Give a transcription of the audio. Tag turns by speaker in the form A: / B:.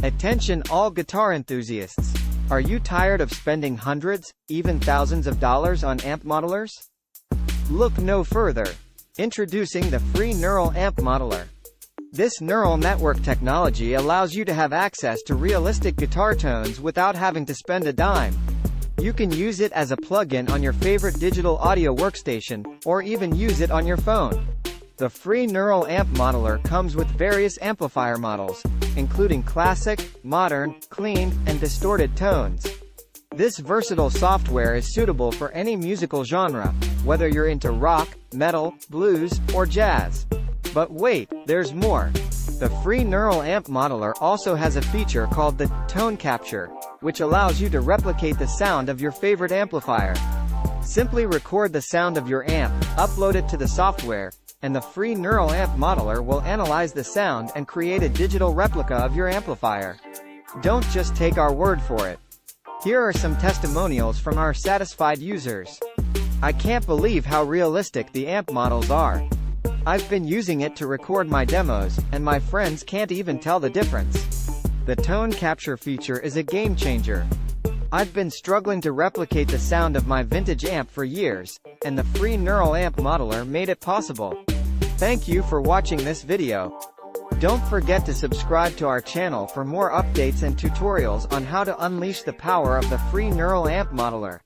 A: Attention all guitar enthusiasts. Are you tired of spending hundreds, even thousands of dollars on amp modelers? Look no further. Introducing the free neural amp modeler. This neural network technology allows you to have access to realistic guitar tones without having to spend a dime. You can use it as a plugin on your favorite digital audio workstation, or even use it on your phone. The free neural amp modeler comes with various amplifier models, including classic, modern, clean, and distorted tones. This versatile software is suitable for any musical genre, whether you're into rock, metal, blues, or jazz. But wait, there's more. The free neural amp modeler also has a feature called the tone capture, which allows you to replicate the sound of your favorite amplifier. Simply record the sound of your amp, upload it to the software, and the free neural amp modeler will analyze the sound and create a digital replica of your amplifier. Don't just take our word for it. Here are some testimonials from our satisfied users. I can't believe how realistic the amp models are. I've been using it to record my demos, and my friends can't even tell the difference. The tone capture feature is a game changer. I've been struggling to replicate the sound of my vintage amp for years, and the free neural amp modeler made it possible. Thank you for watching this video. Don't forget to subscribe to our channel for more updates and tutorials on how to unleash the power of the free neural amp modeler.